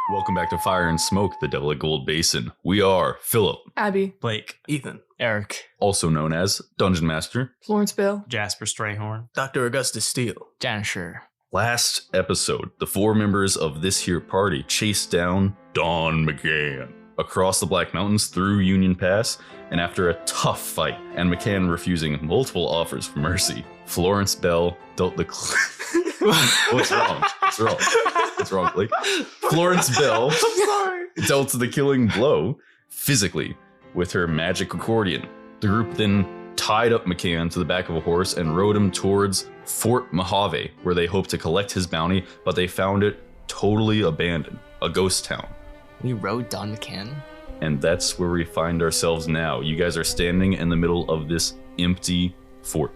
Welcome back to Fire and Smoke, the Devil at Gold Basin. We are Philip, Abby, Blake, Ethan, Eric, also known as Dungeon Master. Florence Bill, Jasper Strayhorn, Dr. Augustus Steele. Jasper. Last episode, the four members of this here party chased down Don McCann across the Black Mountains through Union Pass, and after a tough fight, and McCann refusing multiple offers for mercy, Florence Bell dealt the... What's wrong? What's wrong? What's wrong, Blake? Florence Bell dealt the killing blow physically with her magic accordion. The group then tied up McCann to the back of a horse and rode him towards Fort Mojave, where they hoped to collect his bounty, but they found it totally abandoned, a ghost town. We rode Don McCann. And that's where we find ourselves now. You guys are standing in the middle of this empty fort.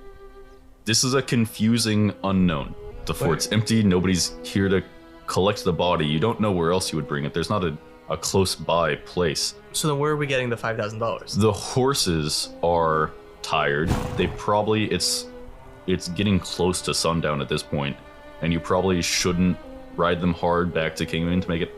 This is a confusing unknown. The fort's empty, nobody's here to collect the body. You don't know where else you would bring it. There's not a close by place. So then where are we getting the $5,000? The horses are tired. They probably, it's getting close to sundown at this point, and you probably shouldn't ride them hard back to Kingman to make it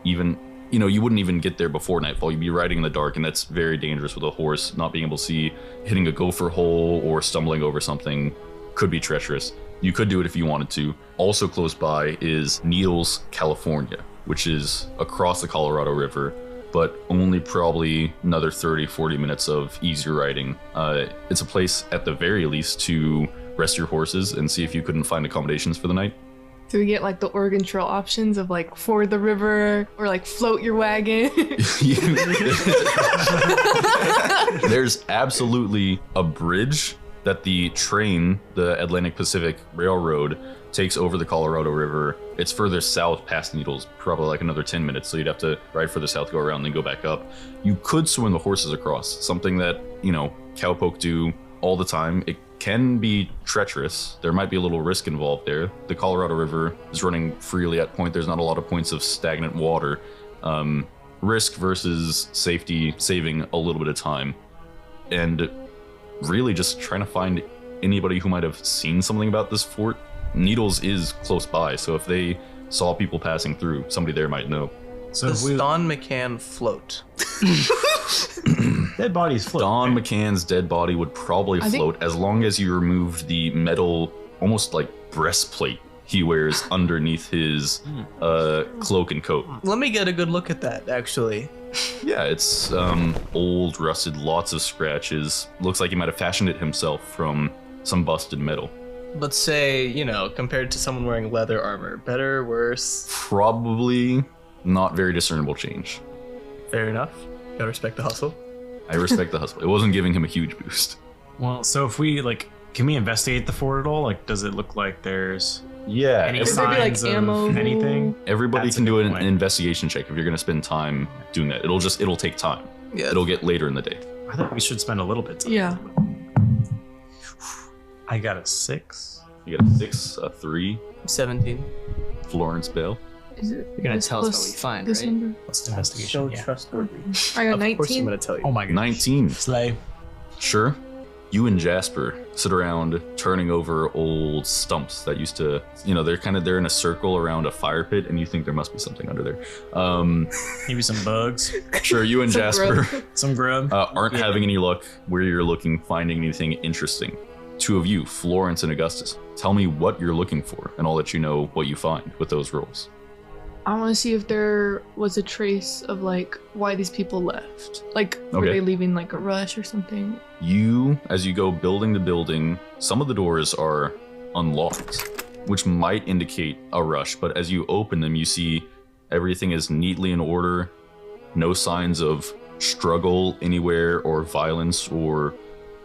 even, you know, you wouldn't even get there before nightfall. You'd be riding in the dark, and that's very dangerous with a horse. Not being able to see, hitting a gopher hole or stumbling over something could be treacherous. You could do it if you wanted to. Also close by is Needles, California, which is across the Colorado River, but only probably another 30-40 minutes of easier riding. It's a place at the very least to rest your horses and see if you couldn't find accommodations for the night. do we get like the Oregon Trail options of like ford the river or like float your wagon? There's absolutely a bridge that the train, the Atlantic Pacific Railroad, takes over the Colorado River. It's further south past Needles, probably like another 10 minutes, so you'd have to ride further south, go around, then go back up. You could swim the horses across, something that, you know, cowpoke do all the time. It can be treacherous. There might be a little risk involved there. The Colorado River is running freely at point. There's not a lot of points of stagnant water. Risk versus safety, saving a little bit of time. And really just trying to find anybody who might have seen something about this fort. Needles is close by, so if they saw people passing through, somebody there might know. So does Don McCann float? Dead bodies float. Don McCann's dead body would probably float as long as you removed the metal, almost like breastplate he wears underneath his cloak and coat. Let me get a good look at that, actually. Yeah, it's old, rusted, lots of scratches. Looks like he might have fashioned it himself from some busted metal. But say, you know, compared to someone wearing leather armor, better, worse? Probably not very discernible change. Fair enough. Gotta respect the hustle. I respect the hustle. It wasn't giving him a huge boost. Well, so if we, like, can we investigate the fort at all? Like, does it look like there's Yeah, any Could there be, like, signs of ammo? anything? everybody That's can a do good an point. investigation check if you're going to spend time doing that. It'll take time. Yeah. It'll get later in the day. I think we should spend a little bit time. Yeah. I got a 6. You got a 6, a 3, 17. Florence Bell. Is it You're gonna this tell us plus what we find, this right? number? What's investigation? So Yeah. trustworthy. I got Of course I'm 19. gonna tell you. Oh my god. 19. Slay. Sure. You and Jasper sit around turning over old stumps that used to, you know, they're in a circle around a fire pit, and you think there must be something under there. Maybe some bugs. Sure, you and Some Jasper grub. Some grub. aren't having any luck where you're looking, finding anything interesting. Two of you, Florence and Augustus, tell me what you're looking for, and I'll let you know what you find with those rolls. I want to see if there was a trace of like why these people left. Like, were Okay. they leaving like a rush or something? You, as you go building the building, some of the doors are unlocked, which might indicate a rush, but as you open them, you see everything is neatly in order, no signs of struggle anywhere or violence or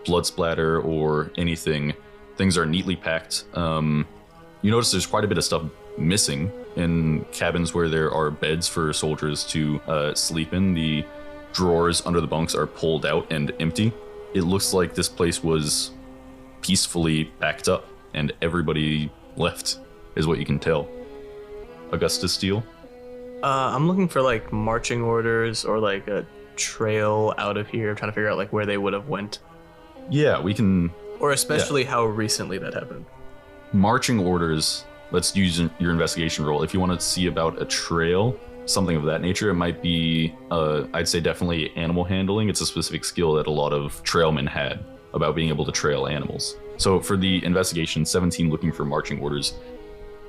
blood splatter or anything. Things are neatly packed. You notice there's quite a bit of stuff missing in cabins where there are beds for soldiers to sleep in. The drawers under the bunks are pulled out and empty. It looks like this place was peacefully packed up and everybody left, is what you can tell. Augustus Steele? I'm looking for like marching orders or like a trail out of here. I'm trying to figure out like where they would have went. Yeah, we can... Or especially how recently that happened. Marching orders let's use your investigation roll. If you want to see about a trail, something of that nature, it might be, I'd say definitely animal handling. It's a specific skill that a lot of trailmen had about being able to trail animals. So for the investigation, 17 looking for marching orders.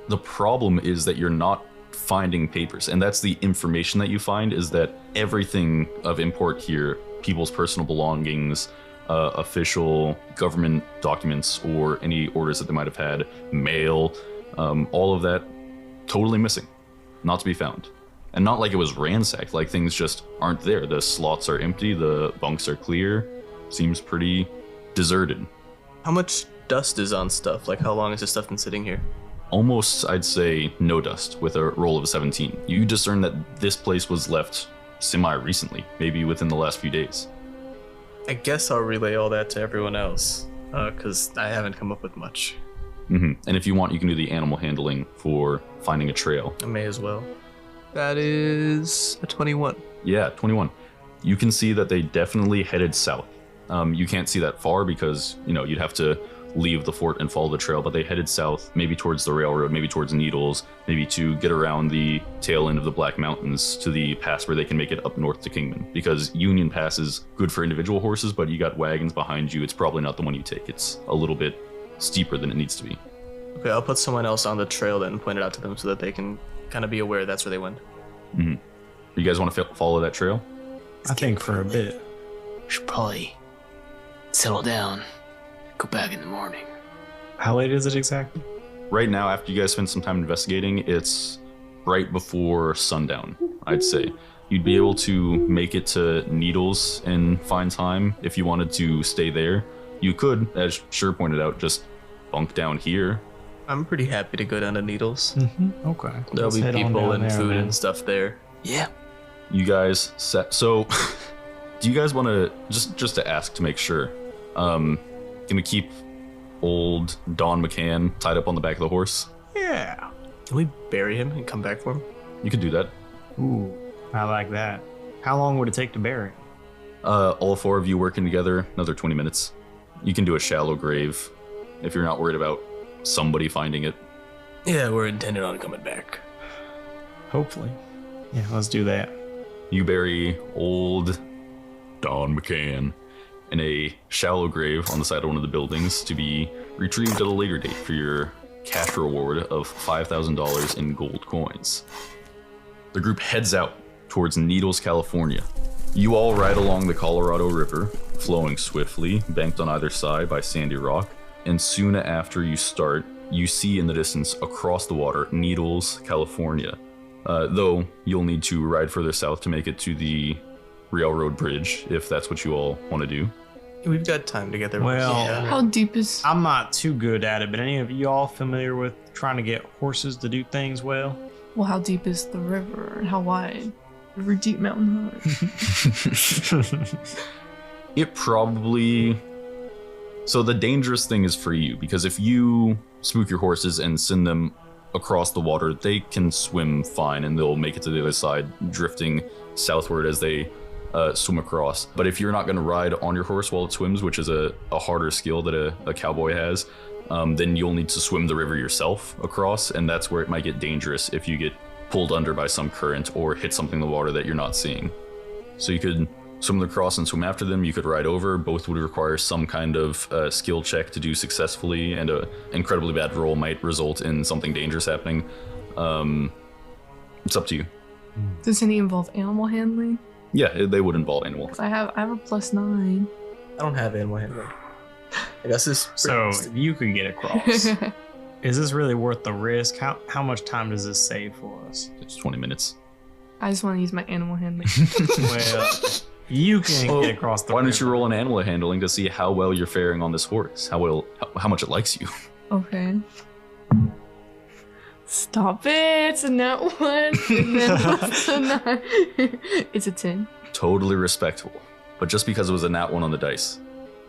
The problem is that you're not finding papers, and that's the information that you find, is that everything of import here, people's personal belongings, official government documents, or any orders that they might have had, mail, all of that, totally missing, not to be found. And not like it was ransacked, like things just aren't there. The slots are empty, the bunks are clear, seems pretty deserted. How much dust is on stuff? Like, how long has this stuff been sitting here? Almost, I'd say, no dust with a roll of a 17. You discern that this place was left semi-recently, maybe within the last few days. I guess I'll relay all that to everyone else, because I haven't come up with much. And if you want, you can do the animal handling for finding a trail. I may as well. That is a 21. Yeah, 21. You can see that they definitely headed south. You can't see that far because, you'd have to leave the fort and follow the trail, but they headed south, maybe towards the railroad, maybe towards Needles, maybe to get around the tail end of the Black Mountains to the pass where they can make it up north to Kingman. Because Union Pass is good for individual horses, but you got wagons behind you. It's probably not the one you take. It's a little bit steeper than it needs to be. Okay, I'll put someone else on the trail then and point it out to them so that they can kind of be aware that's where they went. You guys want to follow that trail? I think for a bit. We should probably settle down. Go back in the morning. How late is it exactly? Right now, after you guys spend some time investigating, it's right before sundown, I'd say. You'd be able to make it to Needles in fine time if you wanted to stay there. You could, as Sure pointed out, just bunk down here. I'm pretty happy to go down to Needles. Okay. There'll Let's be head on people down and there, food man. and stuff there. Yeah. You guys set. So, do you guys want to just to ask to make sure? Can we keep old Don McCann tied up on the back of the horse? Yeah. Can we bury him and come back for him? You could do that. Ooh, I like that. How long would it take to bury him? All four of you working together, another 20 minutes. You can do a shallow grave if you're not worried about somebody finding it. Yeah, we're intending on coming back. Hopefully. Yeah, let's do that. You bury old Don McCann in a shallow grave on the side of one of the buildings to be retrieved at a later date for your cash reward of $5,000 in gold coins. The group heads out towards Needles, California. You all ride along the Colorado River, flowing swiftly, banked on either side by sandy rock, and soon after you start, you see in the distance across the water Needles, California. Though you'll need to ride further south to make it to the railroad bridge, if that's what you all want to do. We've got time to get there. Well, How deep is... I'm not too good at it, but any of you all familiar with trying to get horses to do things well? Well, how deep is the river and how wide? River deep, mountain high. It probably... So the dangerous thing is for you, because if you spook your horses and send them across the water, they can swim fine and they'll make it to the other side, drifting southward as they swim across. But if you're not going to ride on your horse while it swims, which is a harder skill that a cowboy has, then you'll need to swim the river yourself across, and that's where it might get dangerous if you get pulled under by some current or hit something in the water that you're not seeing. So you could swim across and swim after them. You could ride over. Both would require some kind of skill check to do successfully, and an incredibly bad roll might result in something dangerous happening. It's up to you. Does any involve animal handling? Yeah, they would involve animal. 'Cause I have a +9. I don't have animal handling. I guess this. So if you could get across. Is this really worth the risk? How much time does this save for us? It's 20 minutes. I just want to use my animal handling. Well, you can get across the Why river. don't you roll an animal handling to see how well you're faring on this horse? How much it likes you? Okay. Stop it! It's a nat 1. And then what's a 9? It's a 10. Totally respectable. But just because it was a nat 1 on the dice,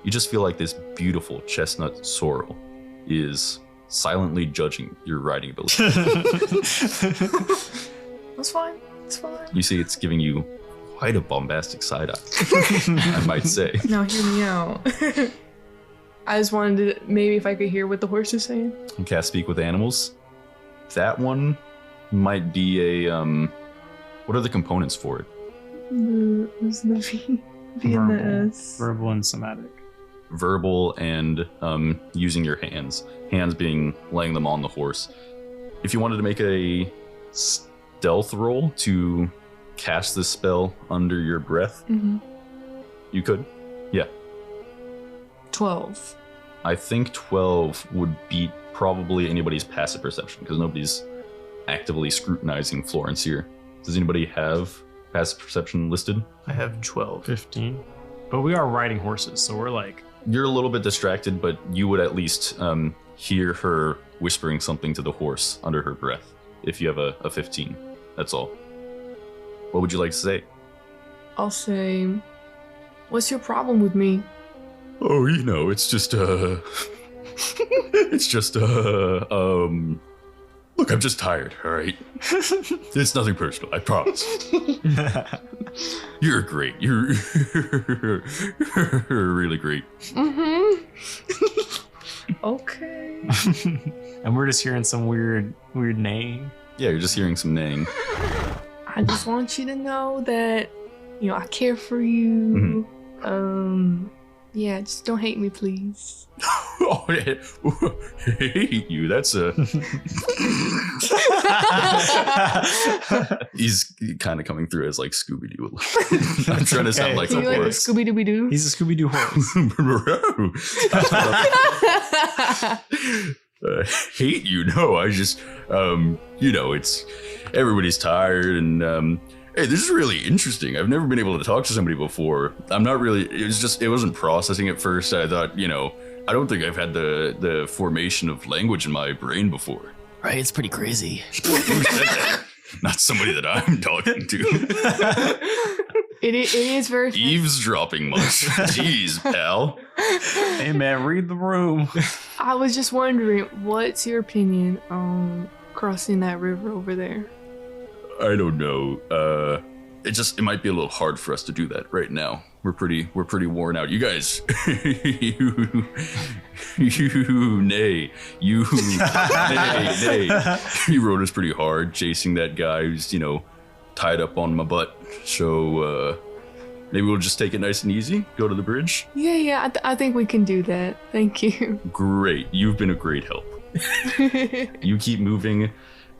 you just feel like this beautiful chestnut sorrel is silently judging your riding ability. That's fine. It's fine. You see, it's giving you quite a bombastic side eye, I might say. Now hear me out. I just wanted to maybe if I could hear what the horse is saying. You cast Speak with Animals. That one might be a what are the components for it? What's the V and the S? Verbal and somatic. Verbal and using your hands. Hands being laying them on the horse. If you wanted to make a stealth roll to cast this spell under your breath, you could. Yeah. 12. I think 12 would beat probably anybody's passive perception because nobody's actively scrutinizing Florence here. Does anybody have passive perception listed? I have 12. 15. But we are riding horses, so we're like... You're a little bit distracted, but you would at least hear her whispering something to the horse under her breath if you have a 15. That's all. What would you like to say? I'll say, what's your problem with me? Oh, it's just, look, I'm just tired, all right? It's nothing personal, I promise. You're great. You're really great. Okay. And we're just hearing some weird name. Yeah, you're just hearing some neighing. I just want you to know that, I care for you. Yeah, just don't hate me, please. Oh, I hate you. That's a... He's kind of coming through as like Scooby-Doo. I'm trying to sound like So a you like the horse. Scooby-Doo? He's a Scooby-Doo horse. Hate you? No, I just, it's everybody's tired and hey, this is really interesting. I've never been able to talk to somebody before. I'm not really. It wasn't processing at first. I thought, I don't think I've had the formation of language in my brain before. Right, it's pretty crazy. Who said that? Not somebody that I'm talking to. It is very fun. Eavesdropping much. Jeez, pal. Hey man, read the room. I was just wondering, what's your opinion on crossing that river over there? I don't know. It might be a little hard for us to do that right now. We're pretty worn out. You guys, nay. You rode us pretty hard chasing that guy who's, tied up on my butt. So, maybe we'll just take it nice and easy, go to the bridge. Yeah, I think we can do that. Thank you. Great. You've been a great help. You keep moving.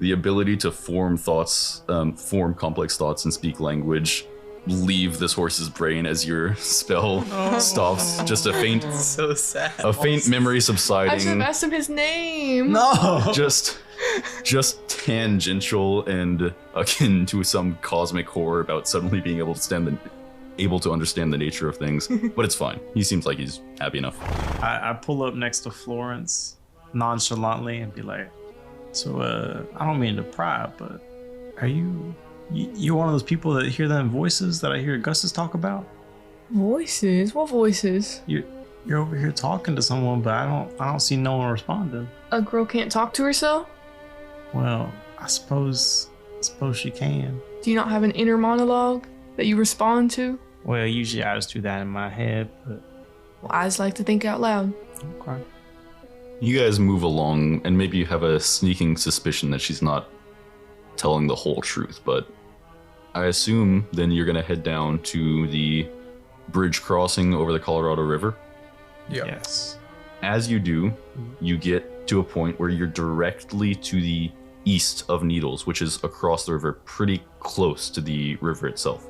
The ability to form complex thoughts and speak language leave this horse's brain as your spell stops. Just a faint, So sad. a faint memory I should subsiding. have asked him his name. No. Just tangential and akin to some cosmic horror about suddenly being able to understand the nature of things. But it's fine. He seems like he's happy enough. I pull up next to Florence nonchalantly and be like, so, I don't mean to pry, but are you one of those people that hear them voices that I hear Augustus talk about? Voices? What voices? You're over here talking to someone, but I don't see no one responding. A girl can't talk to herself? Well, I suppose she can. Do you not have an inner monologue that you respond to? Well, usually I just do that in my head, but Well, I just like to think out loud. okay. You guys move along, and maybe you have a sneaking suspicion that she's not telling the whole truth, but I assume then you're going to head down to the bridge crossing over the Colorado River. Yeah. Yes. As you do, you get to a point where you're directly to the east of Needles, which is across the river, pretty close to the river itself.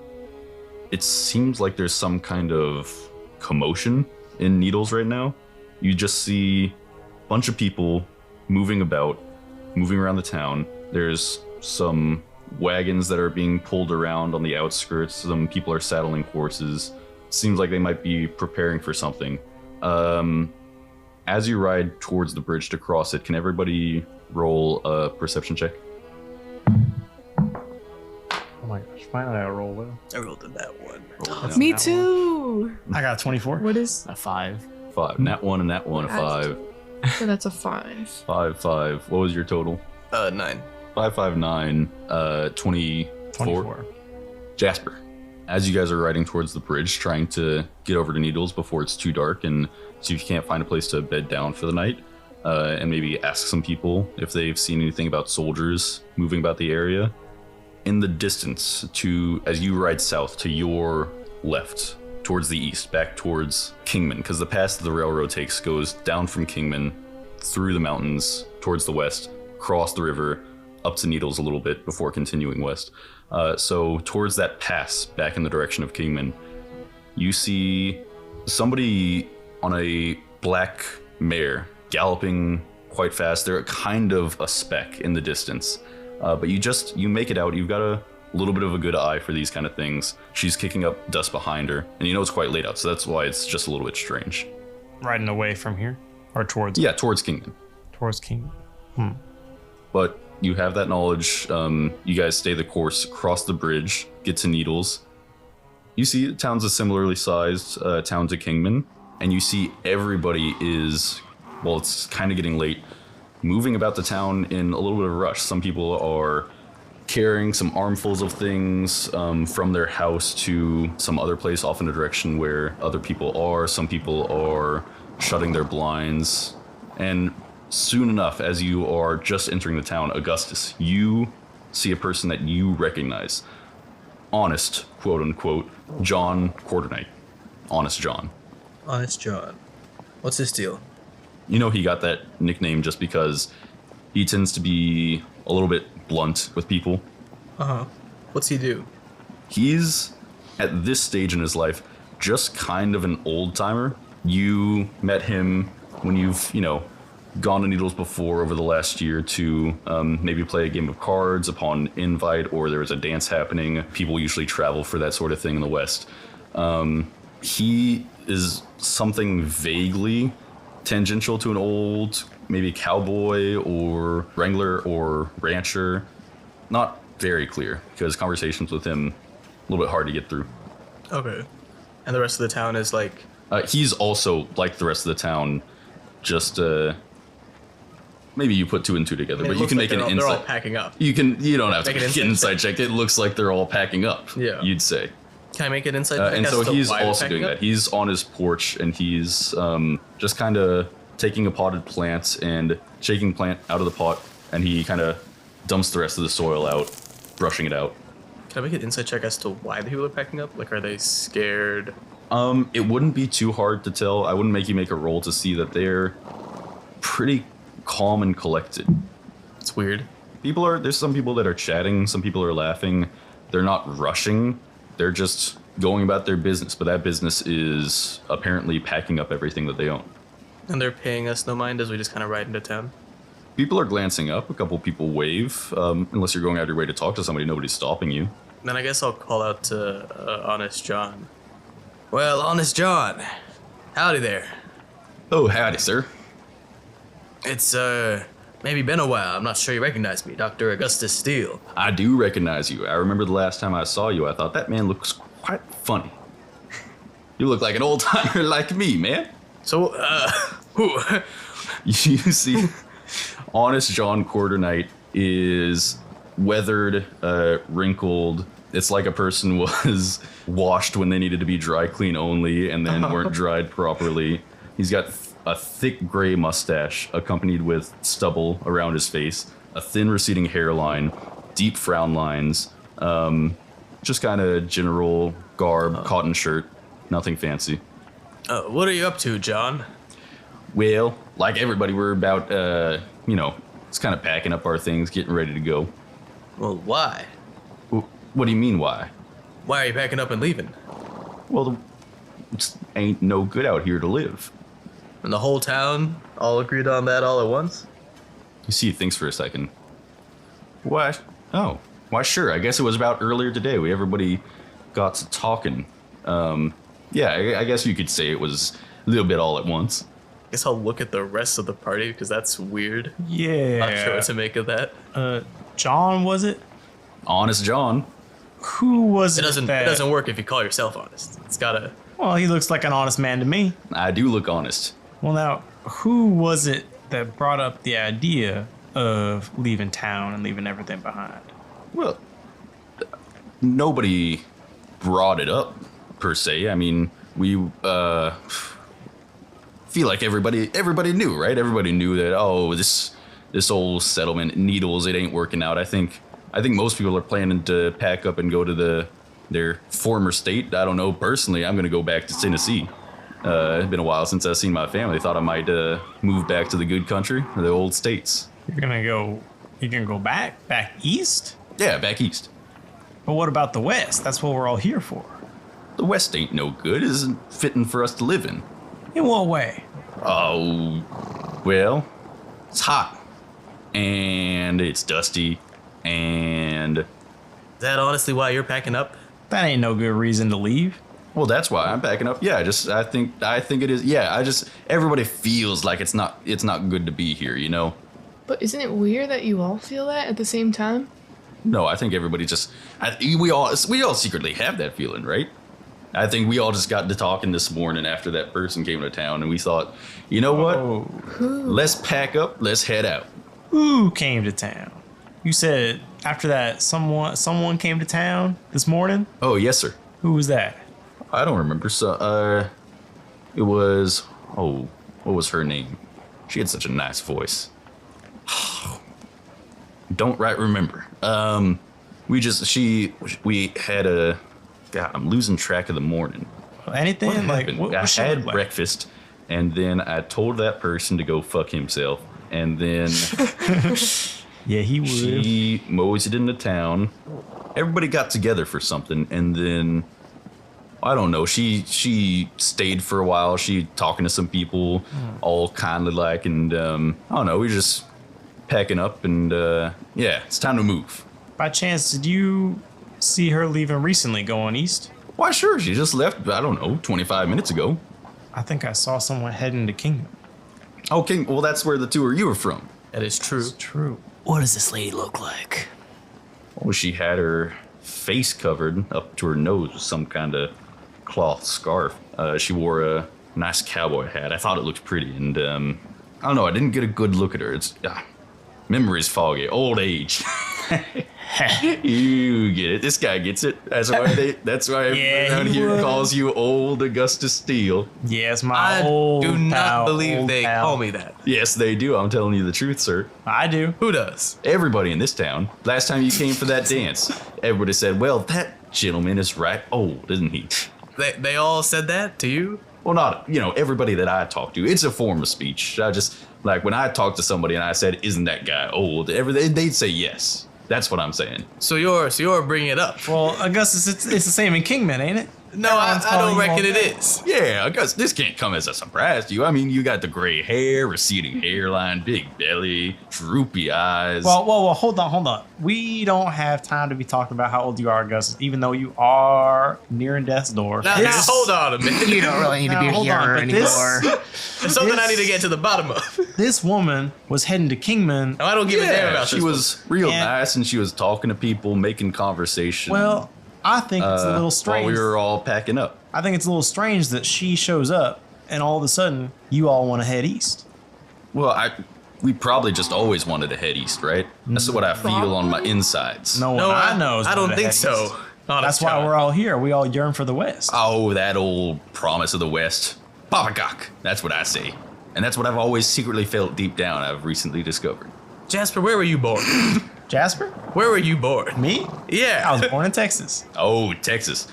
It seems like there's some kind of commotion in Needles right now. You just see a bunch of people moving around the town. There's some wagons that are being pulled around on the outskirts. Some people are saddling horses. Seems like they might be preparing for something. As you ride towards the bridge to cross it, can everybody roll a perception check? Oh my gosh, finally I roll well. I rolled in that one. Me That too. I got 24. What is? A 5. 5. Nat 1 and Nat 1, a 5. So that's a 5. 5, 5. What was your total? 9. 5, 5, 9, 24. 24. Jasper, as you guys are riding towards the bridge, trying to get over to Needles before it's too dark and see if you can't find a place to bed down for the night, and maybe ask some people if they've seen anything about soldiers moving about the area. In the distance, as you ride south to your left, towards the east, back towards Kingman, because the path the railroad takes goes down from Kingman, through the mountains, towards the west, across the river, up to Needles a little bit before continuing west. So towards that pass, back in the direction of Kingman, you see somebody on a black mare galloping quite fast. They're kind of a speck in the distance. But you make it out. You've got a little bit of a good eye for these kind of things. She's kicking up dust behind her, and you know it's quite late out, so that's why it's just a little bit strange. Riding away from here? Or towards? Yeah, towards Kingman. Towards Kingman. But you have that knowledge. You guys stay the course, cross the bridge, get to Needles. You see the town's a similarly sized town to Kingman, and you see everybody is, well, it's kind of getting late, moving about the town in a little bit of a rush. Some people are carrying some armfuls of things from their house to some other place off in a direction where other people are. Some people are shutting their blinds. And soon enough, as you are just entering the town, Augustus, you see a person that you recognize. Honest, quote unquote, John Quarternight. Honest John. Honest John. What's his deal? You know he got that nickname just because he tends to be a little bit blunt with people. Uh-huh. What's he do? He's, at this stage in his life, just kind of an old-timer. You met him when you've, gone to Needles before over the last year to maybe play a game of cards upon invite, or there was a dance happening. People usually travel for that sort of thing in the West. He is something vaguely tangential to an old, maybe cowboy or wrangler or rancher. Not very clear, because conversations with him a little bit hard to get through. Okay. And the rest of the town is like... He's also, like the rest of the town, just... maybe you put two and two together, but you can make an insight. They're all packing up. You don't have to make an insight check. It looks like they're all packing up, you'd say. Can I make an insight check? And so he's also doing that. He's on his porch, and he's just kind of taking a potted plant and shaking plant out of the pot, and he kind of dumps the rest of the soil out, brushing it out. Can I make an insight check as to why the people are packing up? Like, are they scared? It wouldn't be too hard to tell. I wouldn't make you make a roll to see that they're pretty calm and collected. It's weird. There's some people that are chatting, some people are laughing. They're not rushing. They're just going about their business, but that business is apparently packing up everything that they own. And they're paying us no mind as we just kind of ride into town? People are glancing up. A couple people wave. Unless you're going out of your way to talk to somebody, nobody's stopping you. Then I guess I'll call out to Honest John. Well, Honest John, howdy there. Oh, howdy, sir. It's, maybe been a while. I'm not sure you recognize me, Dr. Augustus Steele. I do recognize you. I remember the last time I saw you, I thought that man looks quite funny. You look like an old-timer like me, man. So, who? You see, Honest John Quarternight is weathered, wrinkled. It's like a person was washed when they needed to be dry clean only and then weren't dried properly. He's got a thick gray mustache accompanied with stubble around his face, a thin receding hairline, deep frown lines, just kind of general garb, cotton shirt, nothing fancy. What are you up to, John? Well, like everybody, we're about, it's kind of packing up our things, getting ready to go. Well, why? What do you mean, why? Why are you packing up and leaving? Well, it ain't no good out here to live. And the whole town all agreed on that all at once? You see, he thinks for a second. What? Oh, why, sure. I guess it was about earlier today. Everybody got to talking. Yeah, I guess you could say it was a little bit all at once. Guess I'll look at the rest of the party because that's weird. Yeah. Not sure what to make of that. John, was it? Honest John. Who was it? It doesn't work if you call yourself honest. It's gotta. Well, he looks like an honest man to me. I do look honest. Well, now, who was it that brought up the idea of leaving town and leaving everything behind? Well, nobody brought it up, per se. I mean, we feel like everybody knew, right? Everybody knew that, oh, this old settlement, Needles, it ain't working out. I think most people are planning to pack up and go to their former state. I don't know. Personally, I'm going to go back to Tennessee. It's been a while since I've seen my family. Thought I might move back to the good country, or the old states. You're gonna go back east? Yeah, back east. But what about the west? That's what we're all here for. The west ain't no good. It isn't fitting for us to live in. In what way? Oh, well, it's hot. And it's dusty. And... Is that honestly why you're packing up? That ain't no good reason to leave. Well, that's why I'm packing up. Yeah, I think it is. Yeah, everybody feels like it's not good to be here, you know? But isn't it weird that you all feel that at the same time? No, I think everybody we all secretly have that feeling, right? I think we all just got to talking this morning after that person came to town, and we thought, you know what? Let's pack up, let's head out. Who came to town? You said after that someone came to town this morning? Oh, yes, sir. Who was that? I don't remember. So, it was, what was her name? She had such a nice voice. Don't remember. We had a, God, I'm losing track of the morning. Anything? What Like, happened? what I she had look like? breakfast, and then I told that person to go fuck himself, and then Yeah, he would. she moseyed into town. Everybody got together for something, and then I don't know. She stayed for a while. She talking to some people, all kindly like, and I don't know. We just packing up, and yeah, it's time to move. By chance, did you see her leaving recently going east? Why, sure. She just left. I don't know, 25 minutes ago. I think I saw someone heading to Kingdom. Oh, King. Well, that's where the two of you are from. That is true. It's true. What does this lady look like? Oh, she had her face covered up to her nose with some kind of cloth scarf. She wore a nice cowboy hat. I thought it looked pretty, and I don't know. I didn't get a good look at her. It's memory's foggy. Old age. You get it. This guy gets it. That's why everyone Yeah, around he here would. calls you Old Augustus Steele. Yes, my I old do not pal, believe old they pal. call me that. Yes, they do. I'm telling you the truth, sir. I do. Who does? Everybody in this town. Last time you came for that dance, everybody said, "Well, that gentleman is right old, isn't he?" They all said that to you? Well, not, everybody that I talk to. It's a form of speech. I just, like, when I talk to somebody and I said, "Isn't that guy old?" They'd say yes. That's what I'm saying. So you're bringing it up? Well, Augustus, it's the same in Kingman, ain't it? No, I Everyone's don't calling you reckon all it that. is. Yeah, I guess this can't come as a surprise to you. I mean, you got the gray hair, receding hairline, big belly, droopy eyes. Well, hold on. We don't have time to be talking about how old you are, Augustus, even though you are nearing death's door. Now, hold on a minute. You don't really need to be hold here on, but anymore. There's something I need to get to the bottom of. This woman was heading to Kingman. Now, I don't give a damn about she this. was real And- nice, and she was talking to people, making conversation. Well, I think it's a little while strange. we were all packing up. I think it's a little strange that she shows up and all of a sudden you all want to head east. Well, we probably just always wanted to head east, right? That's what I feel on my insides. No No, one I know is I going don't to think head so. east. Honest That's why God. we're all here. We all yearn for the west. Oh, that old promise of the West. Poppycock. That's what I say. And that's what I've always secretly felt deep down, I've recently discovered. Jasper, where were you born? Jasper? Where were you born? Me? Yeah. I was born in Texas. Oh, Texas.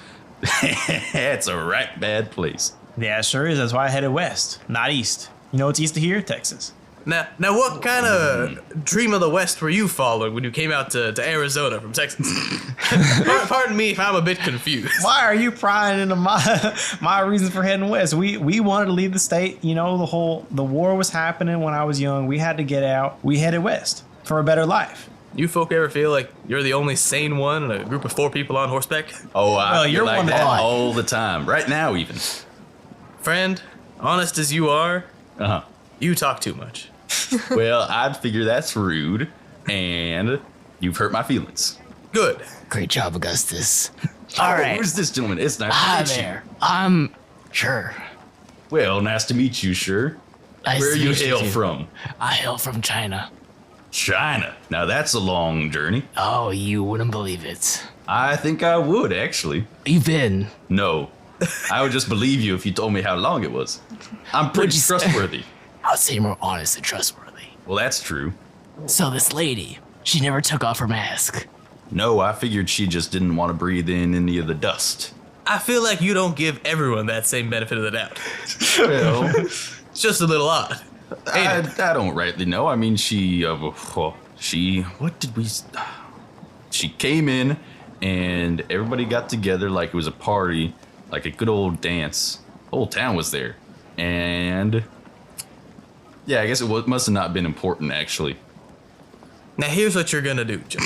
That's a right bad place. Yeah, it sure is. That's why I headed west, not east. You know what's east of here? Texas. Now, what kind of dream of the West were you following when you came out to Arizona from Texas? Pardon me if I'm a bit confused. Why are you prying into my reasons for heading west? We wanted to leave the state. You know, the war was happening when I was young. We had to get out. We headed west for a better life. You folk ever feel like you're the only sane one in a group of 4 people on horseback? Oh, Well, I you're feel like one that that- all the time. Right now, even. Friend, honest as you are, Uh-huh. you talk too much. Well, I'd figure that's rude, and you've hurt my feelings. Good. Great job, Augustus. All right. Where's this gentleman? It's nice Hi to meet there. Sure. you. Well, nice to meet you, sure. Nice Where to you meet hail too. from? I hail from China. China. Now that's a long journey. Oh, you wouldn't believe it. I think I would, actually. You've been. No. I would just believe you if you told me how long it was. I'm pretty What'd you say? trustworthy. I'll say more honest and trustworthy. Well, that's true. So this lady, she never took off her mask. No, I figured she just didn't want to breathe in any of the dust. I feel like you don't give everyone that same benefit of the doubt. Well, It's just a little odd. I don't rightly know. I mean, she came in and everybody got together like it was a party, like a good old dance. The whole town was there. And yeah, I guess must have not been important, actually. Now here's what you're gonna do, Joe.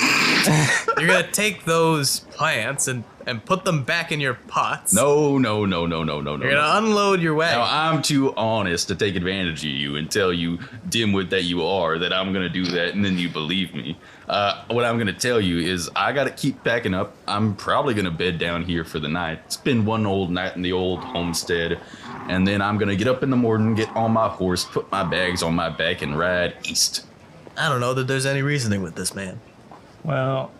You're gonna take those plants and put them back in your pots. No. You're gonna unload your wagon. Now, I'm too honest to take advantage of you and tell you, dimwit that you are, that I'm gonna do that, and then you believe me. What I'm gonna tell you is I gotta keep packing up. I'm probably gonna bed down here for the night. Spend one old night in the old homestead, and then I'm gonna get up in the morning, get on my horse, put my bags on my back, and ride east. I don't know that there's any reasoning with this man. Well,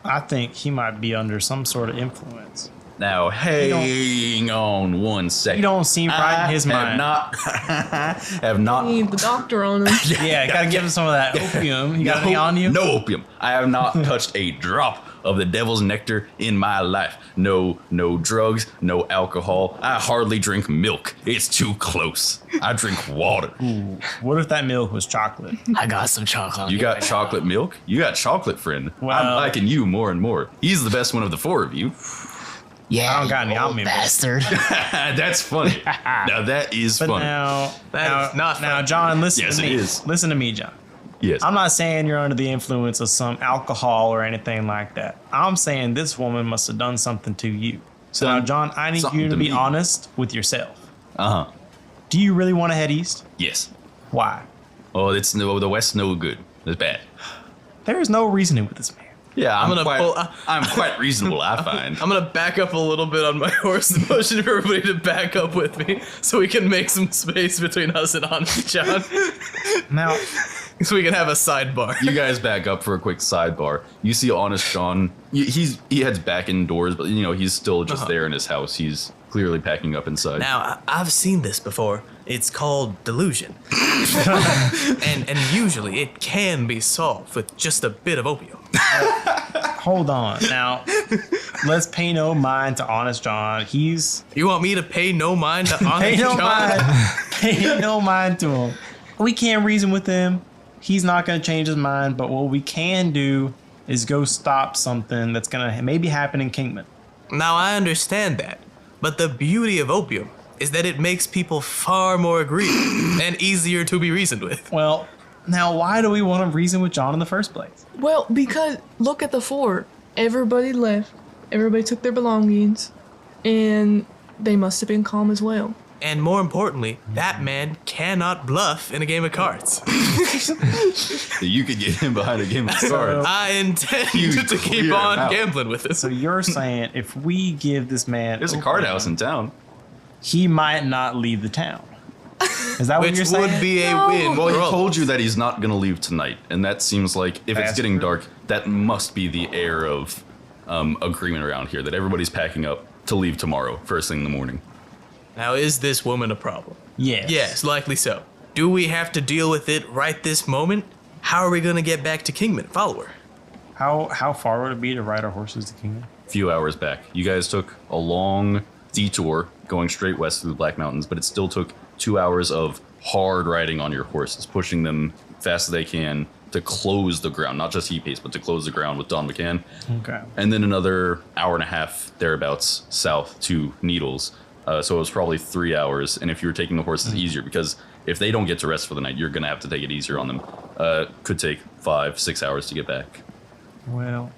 I think he might be under some sort of influence. Now, hang on one second. He don't seem right in his mind. Have not. Need the doctor on him. Yeah, gotta give him some of that opium. You got any on you? No opium. I have not touched a drop of the devil's nectar in my life. No drugs, no alcohol. I hardly drink milk. It's too close. I drink water. Ooh, what if that milk was chocolate? I got some chocolate. You got chocolate milk? You got chocolate, friend. I'm Well- liking you more and more. He's the best one of the four of you. Yeah, I don't got you any on old me, bastard. That's funny. Now that is But funny. That is not now, fun. John, listen Yes, to it me. is. Listen to me, John. Yes. I'm not saying you're under the influence of some alcohol or anything like that. I'm saying this woman must have done something to you. So now, John, I need Something you to to be me. honest with yourself. Uh-huh. Do you really want to head east? Yes. Why? Oh, the West no good. It's bad. There is no reasoning with this man. Yeah, I'm gonna I'm quite reasonable, I find. I'm gonna back up a little bit on my horse and motion for everybody to back up with me so we can make some space between us and Honest John. Now, So we can have a sidebar. You guys back up for a quick sidebar. You see Honest John. He heads back indoors, but he's still just there in his house. He's clearly packing up inside. Now, I've seen this before. It's called delusion. and usually it can be solved with just a bit of opium. hold on. Now, let's pay no mind to Honest John. He's You want me to pay no mind to pay Honest no John? mind. Pay no mind to him. We can't reason with him. He's not going to change his mind. But what we can do is go stop something that's going to maybe happen in Kingman. Now, I understand that. But the beauty of opium is that it makes people far more agreeable and easier to be reasoned with. Well, now why do we want to reason with John in the first place? Well, because look at the fort. Everybody left. Everybody took their belongings, and they must have been calm as well. And more importantly, that man cannot bluff in a game of cards. You could get him behind a game of cards. I intend You to keep clear on him out. gambling with this. So you're saying if we give this man There's a card house in town. he might not leave the town. Is that what Which you're saying? would be a No. win. Well, for he all told of you us. that he's not going to leave tonight, and that seems like if it's getting dark, that must be the air of agreement around here that everybody's packing up to leave tomorrow, first thing in the morning. Now, is this woman a problem? Yes. Yes, likely so. Do we have to deal with it right this moment? How are we going to get back to Kingman? Follow her. How far would it be to ride our horses to Kingman? A few hours back, you guys took a long detour going straight west through the Black Mountains, but it still took 2 hours of hard riding on your horses, pushing them fast as they can to close the ground, not just heat pace, but to close the ground with Don McCann. Okay. And then another hour and a half thereabouts south to Needles. So it was probably 3 hours. And if you were taking the horses easier, because if they don't get to rest for the night, you're going to have to take it easier on them. Could take 5-6 hours to get back. Well,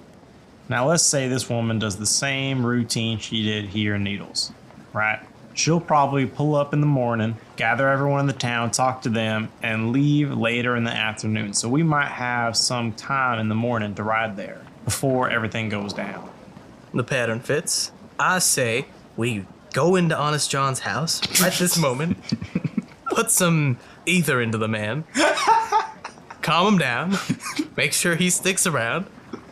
now let's say this woman does the same routine she did here in Needles, right? She'll probably pull up in the morning, gather everyone in the town, talk to them, and leave later in the afternoon. So we might have some time in the morning to ride there before everything goes down. The pattern fits. I say we go into Honest John's house right this moment, put some ether into the man, calm him down, make sure he sticks around.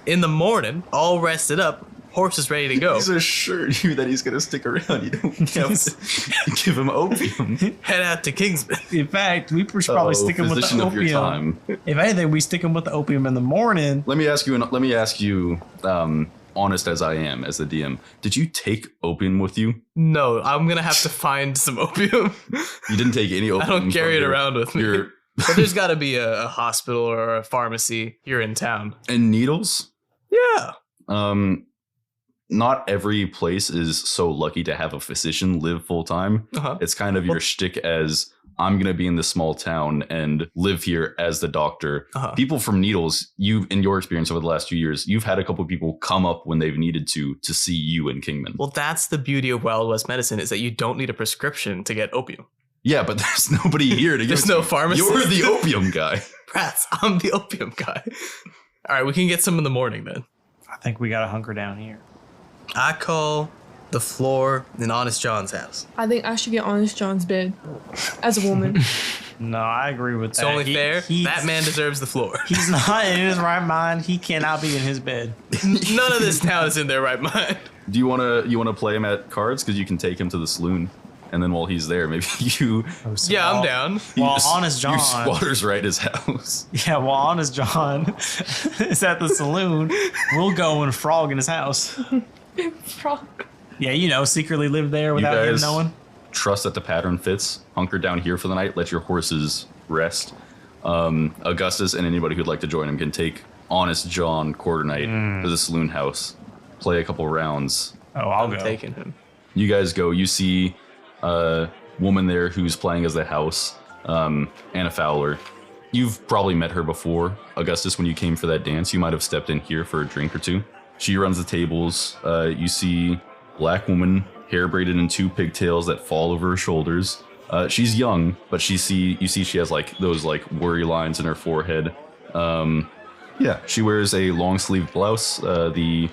In the morning, all rested up, horse is ready to go. He's assured you that he's going to stick around. You don't have to give him opium. Head out to Kingsman. In fact, we should probably stick him with physician the of your opium. time. If anything, we stick him with the opium in the morning. Let me ask you, honest as I am, as the DM, did you take opium with you? No, I'm gonna have to find some opium. You didn't take any opium. I don't carry it around with me. But there's got to be a hospital or a pharmacy here in town. And needles? Yeah. Not every place is so lucky to have a physician live full time. Uh-huh. It's kind of your shtick as I'm going to be in this small town and live here as the doctor. Uh-huh. People from Needles, in your experience over the last few years, you've had a couple people come up when they've needed to see you in Kingman. Well, that's the beauty of Wild West medicine is that you don't need a prescription to get opium. Yeah, but there's nobody here to There's no pharmacist. You're the opium guy. Brats, I'm the opium guy. All right, we can get some in the morning then. I think we gotta hunker down here. I call the floor in Honest John's house. I think I should get Honest John's bed as a woman. No, I agree with It's that. only fair. He's- That man deserves the floor. He's not in his right mind. He cannot be in his bed. None of this town is in their right mind. Do you wanna play him at cards? Because you can take him to the saloon, and then while he's there, maybe you Yeah, I'm down. Well, you- Honest John. you squatters right his house. Yeah, well, Honest John is at the saloon. We'll go and frog in his house. Frog. Yeah, secretly live there without him guys- knowing. Trust that the pattern fits. Hunker down here for the night. Let your horses rest. Augustus and anybody who'd like to join him can take Honest John quarter night to the saloon house. Play a couple rounds. Oh, I'll I'm go. taking him. You guys go. You see a woman there who's playing as the house, Anna Fowler. You've probably met her before, Augustus, when you came for that dance. You might have stepped in here for a drink or two. She runs the tables. You see black woman, hair braided in two pigtails that fall over her shoulders. She's young, but you see she has those worry lines in her forehead. Yeah, she wears a long sleeve blouse, the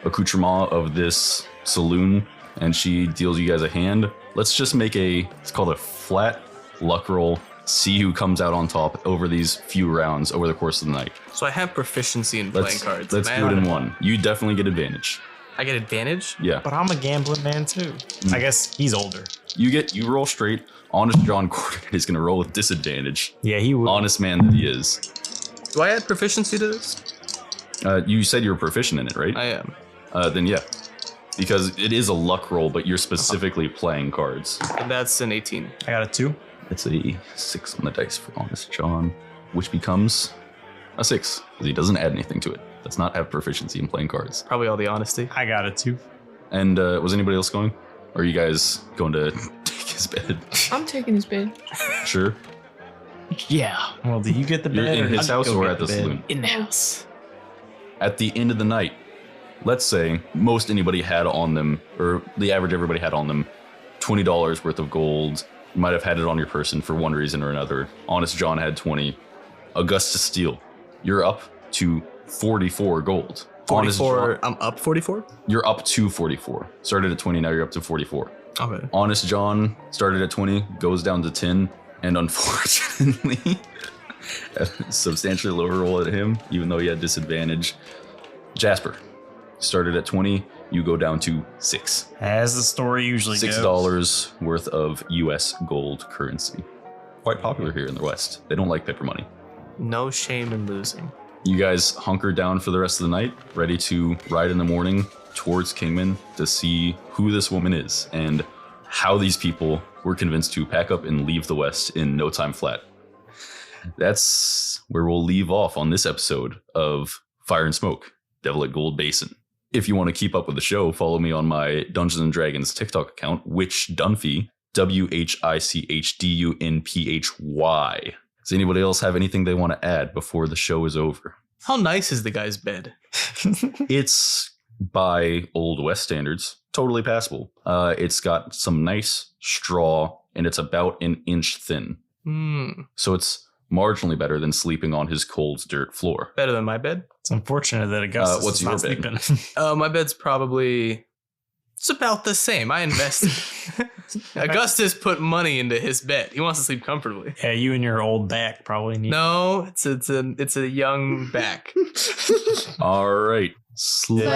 accoutrement of this saloon, and she deals you guys a hand. Let's just make it's called a flat luck roll. See who comes out on top over these few rounds over the course of the night. So I have proficiency in playing cards. Let's do it in one. You definitely get advantage. I get advantage? Yeah. But I'm a gambling man too. I guess he's older. You roll straight. Honest John Corder is going to roll with disadvantage. Yeah, he would. Honest man that he is. Do I add proficiency to this? You said you were proficient in it, right? I am. Then yeah. Because it is a luck roll, but you're specifically playing cards. And that's an 18. I got a 2. It's a 6 on the dice for Honest John, which becomes a 6, because he doesn't add anything to it. Does not have proficiency in playing cards. Probably all the honesty. I got a 2. And was anybody else going? Or are you guys going to take his bed? I'm taking his bed. Sure. Yeah, Well, do you get the You're bed? in or his I'll house go or get at the bed? saloon? in the house. At the end of the night, let's say most anybody had on them, or the average everybody had on them, $20 worth of gold. You might have had it on your person for one reason or another. Honest John had 20. Augustus Steele, you're up to 44 gold. Honest 44. John, I'm up 44? you're up to 44. Started at 20, now you're up to 44. Okay. Honest John started at 20, goes down to 10, and unfortunately, a substantially lower roll at him, even though he had disadvantage. Jasper started at 20, you go down to 6. As the story usually goes. $6 worth of US gold currency. Quite popular here in the West. They don't like paper money. No shame in losing. You guys hunker down for the rest of the night, ready to ride in the morning towards Kingman to see who this woman is and how these people were convinced to pack up and leave the West in no time flat. That's where we'll leave off on this episode of Fire and Smoke, Devil at Gold Basin. If you want to keep up with the show, follow me on my Dungeons & Dragons TikTok account, Witch Dunphy, WHICHDUNPHY. Does anybody else have anything they want to add before the show is over? How nice is the guy's bed? It's, by Old West standards, totally passable. It's got some nice straw, and it's about an inch thin. So it's marginally better than sleeping on his cold dirt floor. Better than my bed? It's unfortunate that Augustus what's is not your bed? sleeping. My bed's probably... It's about the same. I invested. Augustus put money into his bed. He wants to sleep comfortably. Yeah, you and your old back probably need. No, it's a young back. All right. Slay.